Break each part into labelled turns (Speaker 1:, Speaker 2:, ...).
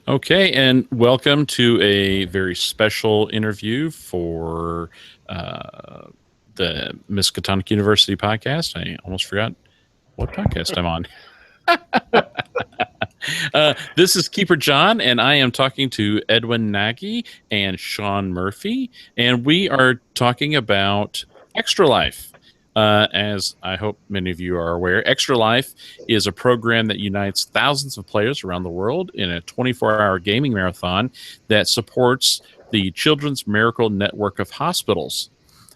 Speaker 1: Okay, and welcome to a very special interview for the Miskatonic University podcast. I almost forgot what podcast I'm on. This is Keeper John, and I am talking to Edwin Nagy and Sean Murphy, and we are talking about Extra Life. As I hope many of you are aware, Extra Life is a program that unites thousands of players around the world in a 24-hour gaming marathon that supports the Children's Miracle Network of Hospitals.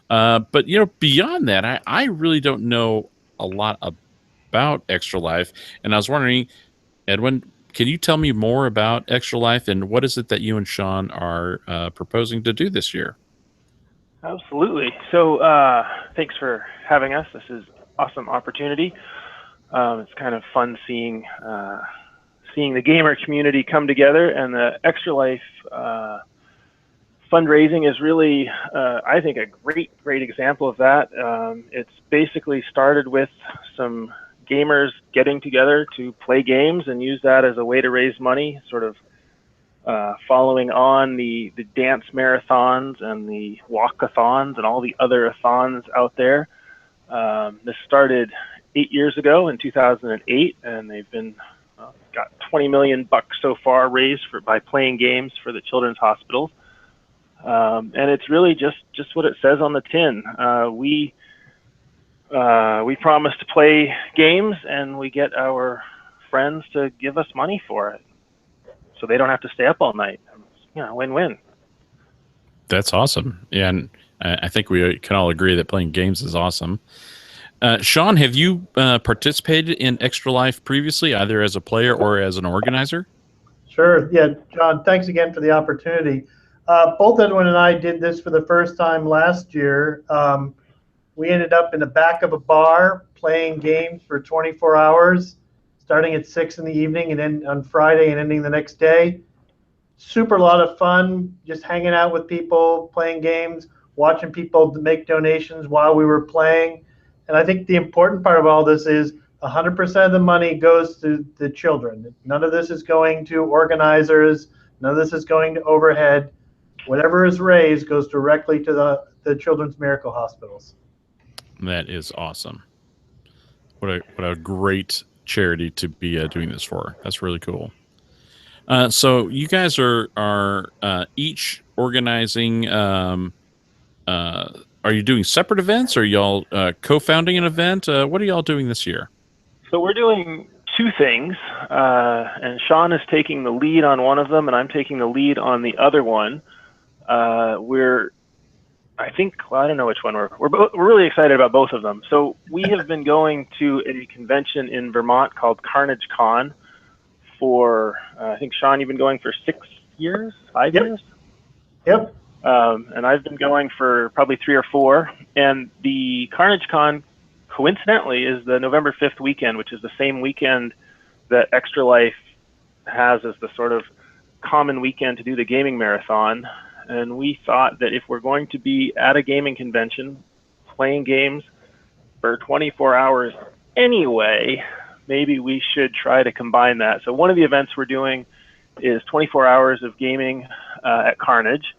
Speaker 1: But, beyond that, I really don't know a lot about Extra Life, and I was wondering, Edwin, can you tell me more about Extra Life and what is it that you and Sean are proposing to do this year?
Speaker 2: Absolutely. So thanks for having us. This is awesome opportunity. It's kind of fun seeing the gamer community come together, and the Extra Life fundraising is really, I think, a great example of that. It's basically started with some gamers getting together to play games and use that as a way to raise money, sort of following on the dance marathons and the walkathons and all the other athons out there. This started 8 years ago in 2008, and they've been got $20 million so far raised by playing games for the children's hospitals. And it's really just what it says on the tin. We promise to play games, and we get our friends to give us money for it, so they don't have to stay up all night. Win-win.
Speaker 1: That's awesome. Yeah, and I think we can all agree that playing games is awesome. Sean, have you participated in Extra Life previously, either as a player or as an organizer?
Speaker 3: Sure. Yeah, John, thanks again for the opportunity. Both Edwin and I did this for the first time last year. We ended up in the back of a bar playing games for 24 hours, starting at 6 in the evening and then on Friday and ending the next day. Super lot of fun, just hanging out with people, playing games, watching people make donations while we were playing. And I think the important part of all this is 100% of the money goes to the children. None of this is going to organizers. None of this is going to overhead. Whatever is raised goes directly to the Children's Miracle Hospitals.
Speaker 1: That is awesome. What a great charity to be doing this for. That's really cool. So you guys are each organizing. Are you doing separate events? Or are y'all co-founding an event? What are y'all doing this year?
Speaker 2: So we're doing two things, and Sean is taking the lead on one of them, and I'm taking the lead on the other one. I don't know which one we're really excited about both of them. So we have been going to a convention in Vermont called Carnage Con for, I think, Sean, you've been going for 6 years, 5 years?
Speaker 3: Yep.
Speaker 2: And I've been going for probably 3 or 4. And the Carnage Con, coincidentally, is the November 5th weekend, which is the same weekend that Extra Life has as the sort of common weekend to do the gaming marathon. And we thought that if we're going to be at a gaming convention playing games for 24 hours anyway, maybe we should try to combine that. So one of the events we're doing is 24 hours of gaming at Carnage.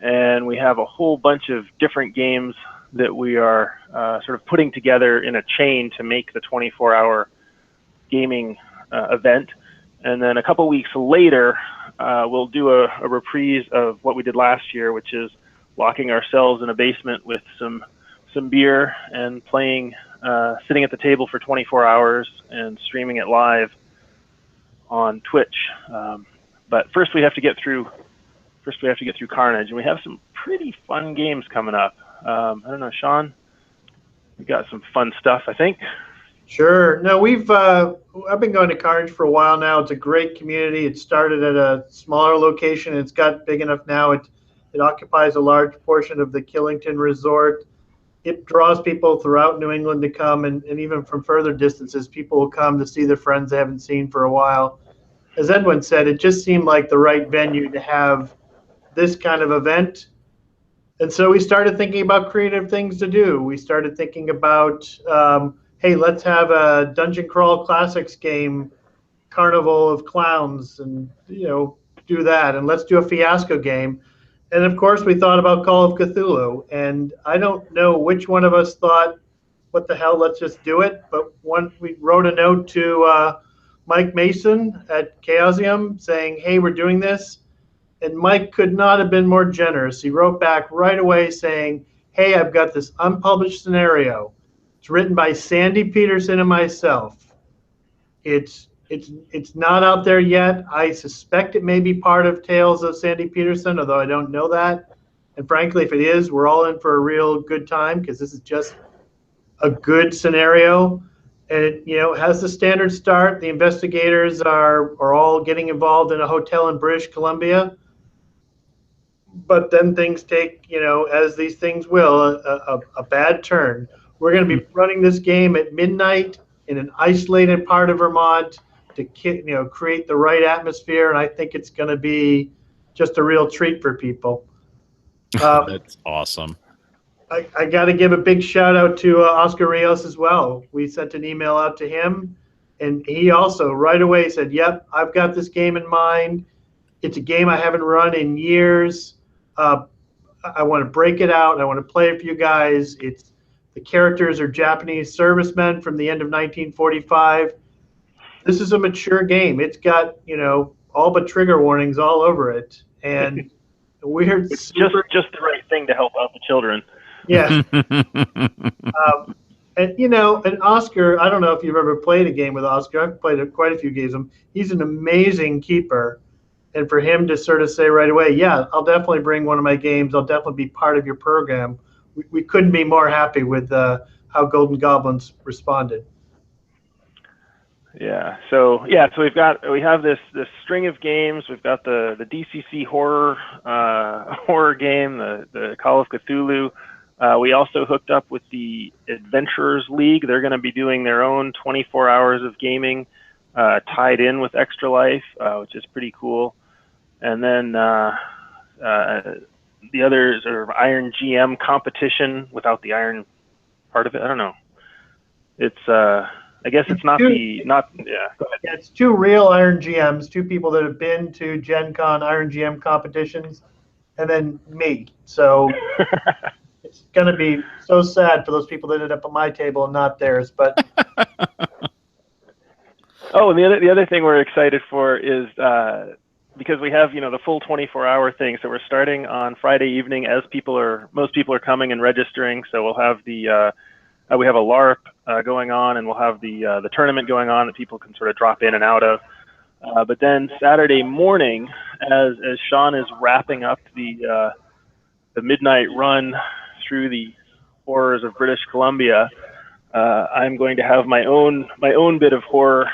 Speaker 2: And we have a whole bunch of different games that we are sort of putting together in a chain to make the 24-hour gaming event. And then a couple weeks later, we'll do a reprise of what we did last year, which is locking ourselves in a basement with some beer and playing, sitting at the table for 24 hours and streaming it live on Twitch. But first we have to get through Carnage, and we have some pretty fun games coming up. I don't know, Sean, we got some fun stuff, I think.
Speaker 3: Sure. No, I've been going to Carnage for a while now. It's a great community. It started at a smaller location. It's got big enough now. It occupies a large portion of the Killington Resort. It draws people throughout New England to come, and even from further distances, people will come to see their friends they haven't seen for a while. As Edwin said, it just seemed like the right venue to have this kind of event. And so we started thinking about creative things to do. We started thinking about hey, let's have a Dungeon Crawl Classics game, Carnival of Clowns, and do that, and let's do a Fiasco game. And of course, we thought about Call of Cthulhu, and I don't know which one of us thought, what the hell, let's just do it. But we wrote a note to Mike Mason at Chaosium saying, hey, we're doing this. And Mike could not have been more generous. He wrote back right away saying, hey, I've got this unpublished scenario. It's written by Sandy Peterson and myself. It's not out there yet. I suspect it may be part of Tales of Sandy Peterson, although I don't know that. And frankly, if it is, we're all in for a real good time because this is just a good scenario. And it has the standard start. The investigators are all getting involved in a hotel in British Columbia. But then things take, as these things will, a bad turn. We're going to be running this game at midnight in an isolated part of Vermont to create the right atmosphere, and I think it's going to be just a real treat for people.
Speaker 1: That's awesome.
Speaker 3: I got to give a big shout out to Oscar Rios as well. We sent an email out to him, and he also right away said, yep, I've got this game in mind. It's a game I haven't run in years. I want to break it out. I want to play it for you guys. The characters are Japanese servicemen from the end of 1945. This is a mature game. It's got, all but trigger warnings all over it. And
Speaker 2: it's just the right thing to help out the children.
Speaker 3: Yeah. And Oscar, I don't know if you've ever played a game with Oscar. I've played quite a few games with him. He's an amazing keeper. And for him to sort of say right away, yeah, I'll definitely bring one of my games. I'll definitely be part of your program. We couldn't be more happy with how Golden Goblins responded.
Speaker 2: Yeah. So we have this string of games. We've got the DCC horror game, the Call of Cthulhu. We also hooked up with the Adventurers League. They're going to be doing their own 24 hours of gaming tied in with Extra Life, which is pretty cool. And then the other sort of Iron GM competition without the Iron part of it. I don't know. It's I guess it's not. Go ahead.
Speaker 3: Yeah, it's two real Iron GMs, two people that have been to Gen Con Iron GM competitions, and then me. So it's going to be so sad for those people that ended up at my table and not theirs. But
Speaker 2: oh, and the other thing we're excited for is because we have the full 24-hour thing. So we're starting on Friday evening as most people are coming and registering. So we'll have we have a LARP going on, and we'll have the tournament going on that people can sort of drop in and out of. But then Saturday morning, as Sean is wrapping up the midnight run through the horrors of British Columbia, I'm going to have my own bit of horror,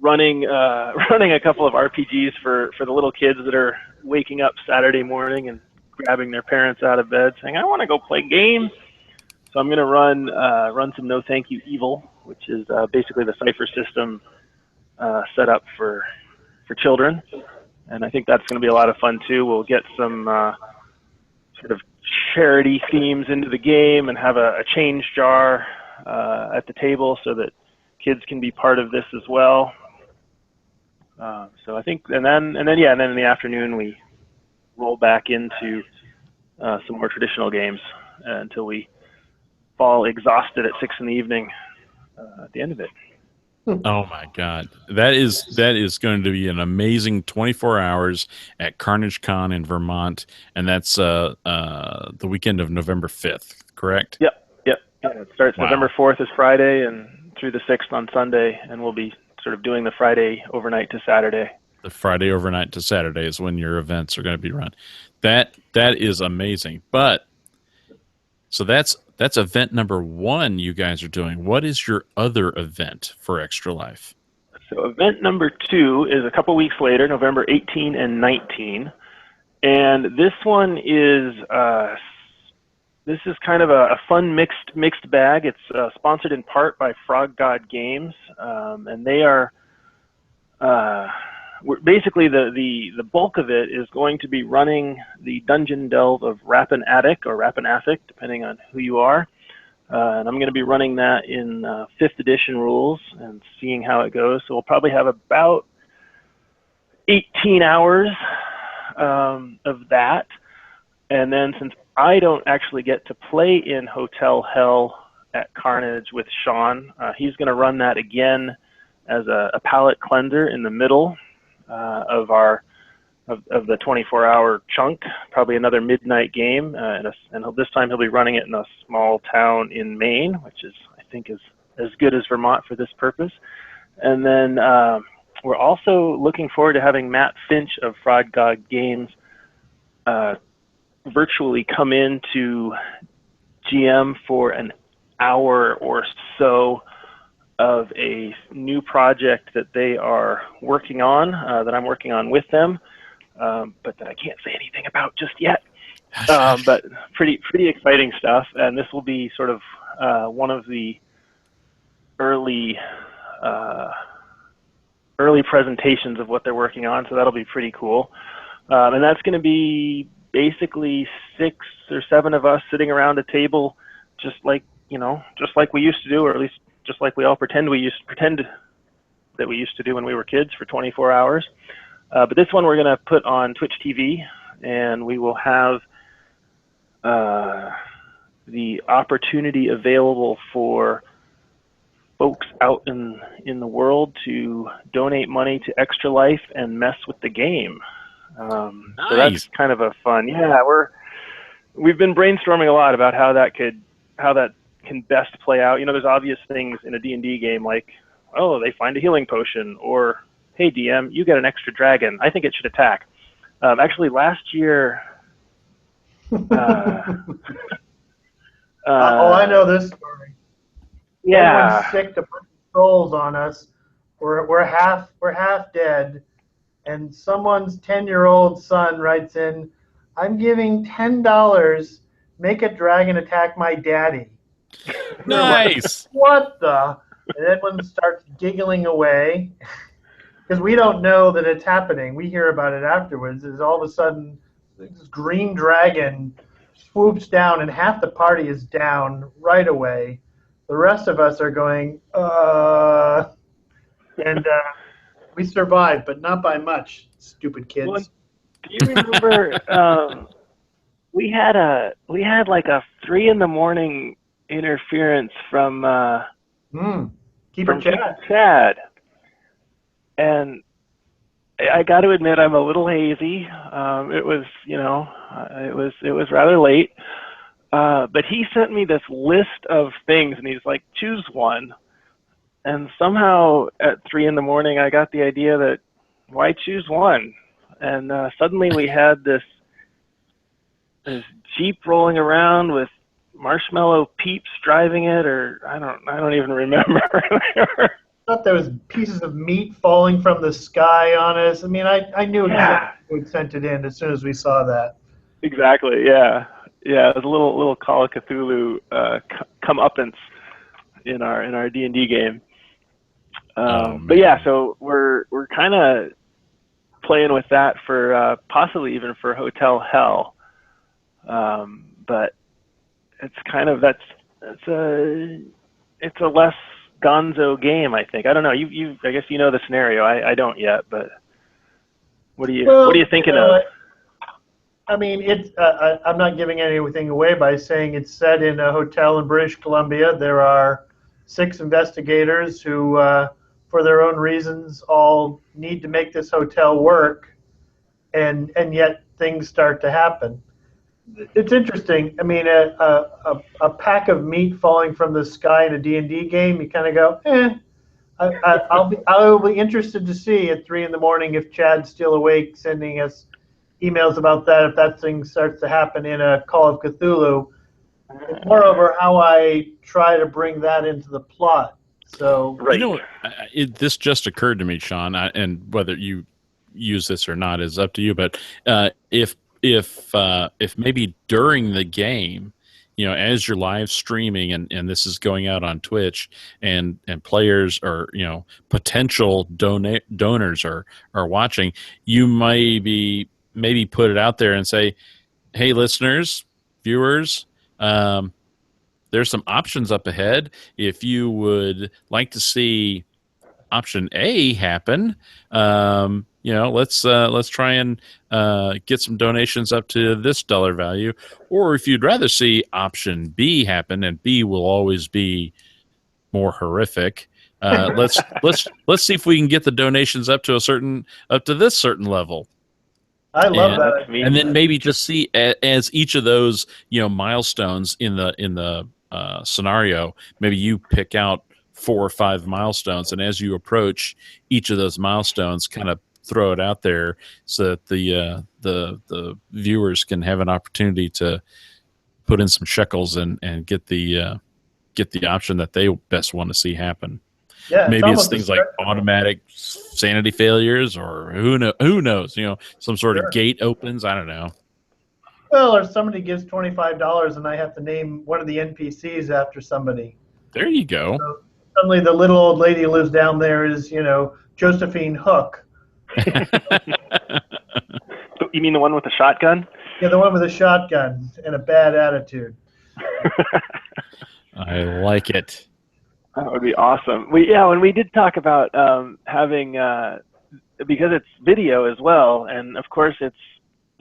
Speaker 2: running a couple of RPGs for the little kids that are waking up Saturday morning and grabbing their parents out of bed, saying, "I want to go play games." So I'm going to run some No Thank You Evil, which is basically the cipher system set up for children, and I think that's going to be a lot of fun too. We'll get some sort of charity themes into the game and have a change jar at the table so that kids can be part of this as well. So I think, and then in the afternoon we roll back into some more traditional games until we fall exhausted at 6 p.m. At the end of it.
Speaker 1: Oh my God, that is going to be an amazing 24 hours at Carnage Con in Vermont, and that's the weekend of November 5th, correct?
Speaker 2: Yep. It starts November 4th is Friday, and through the 6th on Sunday, and we'll be sort of doing the Friday overnight to Saturday.
Speaker 1: The Friday overnight to Saturday is when your events are going to be run. That is amazing. But so that's event number 1 you guys are doing. What is your other event for Extra Life?
Speaker 2: So event number 2 is a couple weeks later, November 18 and 19. And this one is kind of a fun mixed bag. It's sponsored in part by Frog God Games, and they are basically the bulk of it is going to be running the Dungeon Delve of Rappan Attic or Rappan Athic, depending on who you are. And I'm going to be running that in 5th edition rules and seeing how it goes. So we'll probably have about 18 hours of that. And then since I don't actually get to play in Hotel Hell at Carnage with Sean, he's going to run that again as a palate cleanser in the middle of the 24-hour chunk, probably another midnight game, and this time he'll be running it in a small town in Maine, which is, I think, is as good as Vermont for this purpose. And then we're also looking forward to having Matt Finch of Fraud God Games virtually come in to GM for an hour or so of a new project that they are working on, that I'm working on with them, but that I can't say anything about just yet. But pretty exciting stuff, and this will be sort of one of the early presentations of what they're working on, so that'll be pretty cool. And that's going to be basically 6 or 7 of us sitting around a table, just like we used to do, or at least just like we all pretend that we used to do when we were kids for 24 hours. But this one we're going to put on Twitch TV, and we will have the opportunity available for folks out in the world to donate money to Extra Life and mess with the game.
Speaker 1: Nice.
Speaker 2: So that's kind of a fun. Yeah, we've been brainstorming a lot about how that can best play out. There's obvious things in a D&D game like, oh, they find a healing potion, or hey, DM, you get an extra dragon. I think it should attack. Actually, last year...
Speaker 3: I know this story.
Speaker 2: Yeah.
Speaker 3: Everyone's sick to put trolls on us. We're half dead, and someone's 10-year-old son writes in, "I'm giving $10. Make a dragon attack my daddy."
Speaker 1: Nice.
Speaker 3: Like, what the? And everyone starts giggling away because we don't know that it's happening. We hear about it afterwards. Is all of a sudden this green dragon swoops down, and half the party is down right away. The rest of us are going, and we survived, but not by much. Stupid kids.
Speaker 2: Well, do you remember we had like a 3 a.m. interference from
Speaker 3: Keeper
Speaker 2: Chad, and I got to admit I'm a little hazy. It was rather late, but he sent me this list of things, and he's like, choose one. And somehow at 3 a.m. I got the idea that why choose one? And suddenly we had this Jeep rolling around with marshmallow peeps driving it, or I don't even remember.
Speaker 3: I thought there was pieces of meat falling from the sky on us. I mean, I knew exactly who had sent it in as soon as we saw that.
Speaker 2: Exactly. Yeah. It was a little Call of Cthulhu comeuppance in our D&D game. But yeah, so we're kind of playing with that for possibly even for Hotel Hell. But it's kind of it's a less gonzo game, I think. I don't know. I guess you know the scenario. I don't yet, but what are you thinking of?
Speaker 3: I mean, it's. I'm not giving anything away by saying it's set in a hotel in British Columbia. There are 6 investigators who, for their own reasons, all need to make this hotel work, and yet things start to happen. It's interesting. I mean, a pack of meat falling from the sky in a D&D game, you kind of go, eh. I'll be interested to see at 3 a.m. if Chad's still awake, sending us emails about that if that thing starts to happen in a Call of Cthulhu. It's moreover how I try to bring that into the plot. So
Speaker 2: right.
Speaker 1: This just occurred to me, Sean, and whether you use this or not is up to you. But if maybe during the game, as you're live streaming and this is going out on Twitch and players or potential donors are watching, you maybe put it out there and say, hey, listeners, viewers, there's some options up ahead. If you would like to see option A happen, let's try and get some donations up to this dollar value. Or if you'd rather see option B happen, and B will always be more horrific. Let's see if we can get the donations up to this certain level.
Speaker 3: I love that.
Speaker 1: And then maybe just see as each of those milestones in the scenario. Maybe you pick out 4 or 5 milestones, and as you approach each of those milestones, kind of throw it out there so that the viewers can have an opportunity to put in some shekels and get the option that they best want to see happen.
Speaker 3: Yeah,
Speaker 1: maybe it's things like automatic sanity failures, or who knows, some sort of gate opens. I don't know.
Speaker 3: Well, or somebody gives $25 and I have to name one of the NPCs after somebody.
Speaker 1: There you go.
Speaker 3: So suddenly the little old lady who lives down there is, Josephine Hook.
Speaker 2: You mean the one with the shotgun?
Speaker 3: Yeah, the one with a shotgun and a bad attitude.
Speaker 1: I like it.
Speaker 2: That would be awesome. When we did talk about having, because it's video as well, and of course it's,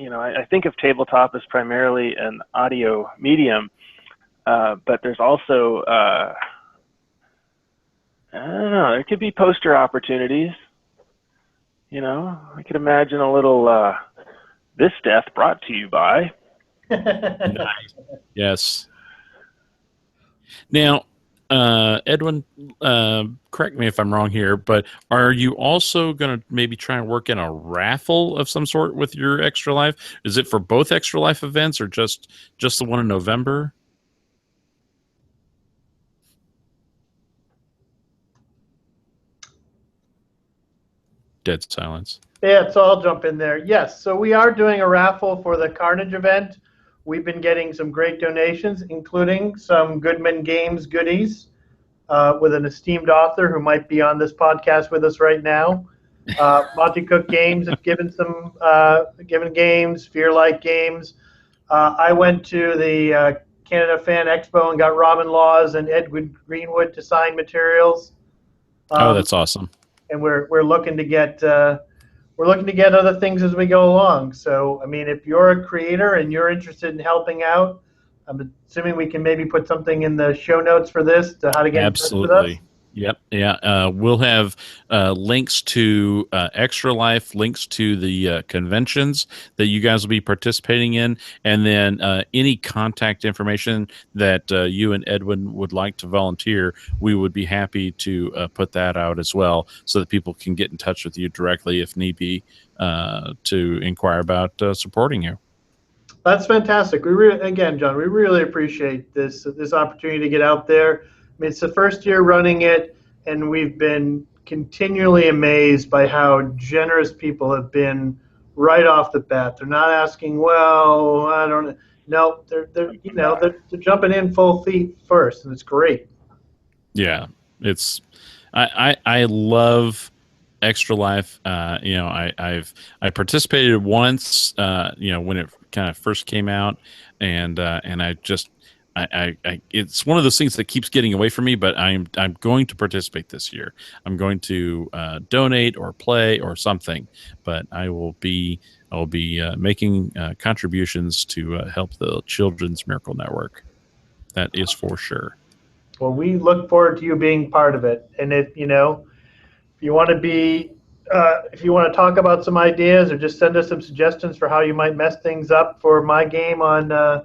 Speaker 2: I think of tabletop as primarily an audio medium, but there's also, I don't know, there could be poster opportunities. I could imagine a little, this death brought to you by.
Speaker 1: Nice. Yes. Now, Edwin, correct me if I'm wrong here, but are you also going to maybe try and work in a raffle of some sort with your Extra Life? Is it for both Extra Life events, or just the one in November? Dead silence.
Speaker 3: Yeah, so I'll jump in there. Yes, so we are doing a raffle for the Carnage event. We've been getting some great donations, including some Goodman Games goodies with an esteemed author who might be on this podcast with us right now. Monty Cook Games has given games, Fear Like Games. I went to the Canada Fan Expo and got Robin Laws and Edward Greenwood to sign materials.
Speaker 1: That's awesome.
Speaker 3: And we're looking to get other things as we go along. So, I mean, if you're a creator and you're interested in helping out, I'm assuming we can maybe put something in the show notes for this to how to get in touch with us.
Speaker 1: Yep. Yeah. We'll have links to Extra Life, links to the conventions that you guys will be participating in, and then any contact information that you and Edwin would like to volunteer, we would be happy to put that out as well, so that people can get in touch with you directly if need be to inquire about supporting you.
Speaker 3: That's fantastic. Again, John, we really appreciate this opportunity to get out there. I mean, it's the first year running it, and we've been continually amazed by how generous people have been right off the bat. They're not asking, well, I don't know. No, they're jumping in full feet first, and it's great.
Speaker 1: Yeah, it's I love Extra Life. I participated once, when it kind of first came out, and I just. It's one of those things that keeps getting away from me, but I'm going to participate this year. I'm going to donate or play or something, but I will be making contributions to help the Children's Miracle Network. That is for sure.
Speaker 3: Well, we look forward to you being part of it, and if you want to talk about some ideas or just send us some suggestions for how you might mess things up for my game on.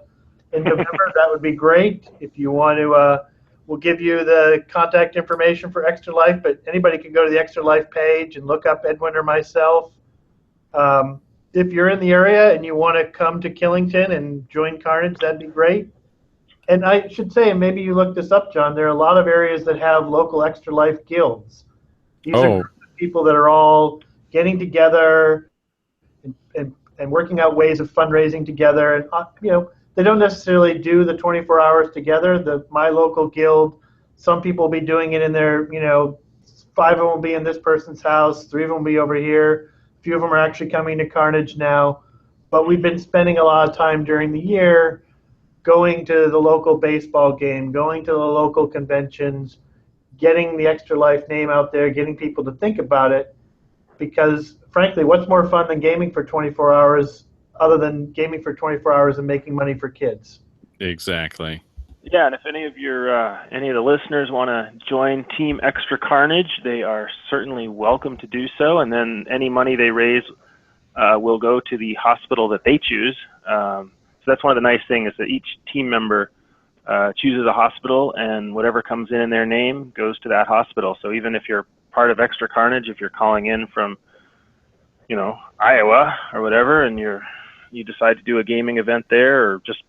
Speaker 3: In November, that would be great. If you want to, we'll give you the contact information for Extra Life, but anybody can go to the Extra Life page and look up Edwin or myself. If you're in the area and you want to come to Killington and join Carnage, that'd be great. And I should say, and maybe you looked this up, John, there are a lot of areas that have local Extra Life guilds. These are people that are all getting together and working out ways of fundraising together. And, they don't necessarily do the 24 hours together. My local guild, some people will be doing it in their, 5 of them will be in this person's house, 3 of them will be over here. A few of them are actually coming to Carnage now. But we've been spending a lot of time during the year going to the local baseball game, going to the local conventions, getting the Extra Life name out there, getting people to think about it. Because frankly, what's more fun than gaming for 24 hours other than gaming for 24 hours and making money for kids?
Speaker 1: Exactly.
Speaker 2: Yeah, and if any of the listeners want to join Team Extra Carnage, they are certainly welcome to do so. And then any money they raise will go to the hospital that they choose. So that's one of the nice things, is that each team member chooses a hospital, and whatever comes in their name goes to that hospital. So even if you're part of Extra Carnage, if you're calling in from, Iowa or whatever, and you decide to do a gaming event there, or just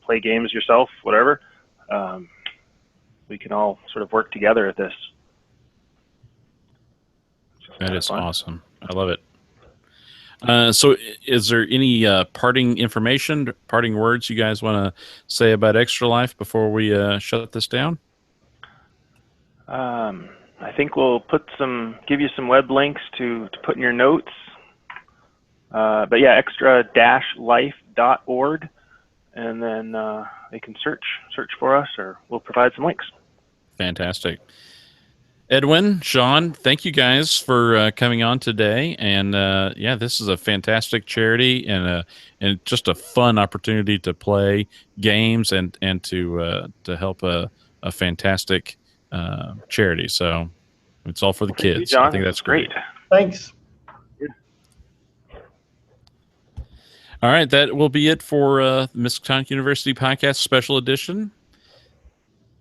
Speaker 2: play games yourself, whatever, we can all sort of work together at this.
Speaker 1: That is awesome. I love it. So is there any parting words you guys want to say about Extra Life before we shut this down?
Speaker 2: I think we'll give you some web links to put in your notes. But yeah, extra-life.org, and then they can search for us, or we'll provide some links.
Speaker 1: Fantastic. Edwin, Sean, thank you guys for coming on today. And this is a fantastic charity and just a fun opportunity to play games and to help a fantastic charity. So it's all for the kids.
Speaker 2: Thank you, John.
Speaker 1: I think that's great.
Speaker 3: Thanks.
Speaker 1: All right, that will be it for Miskatonic University Podcast Special Edition.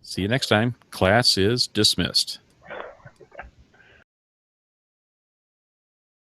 Speaker 1: See you next time. Class is dismissed.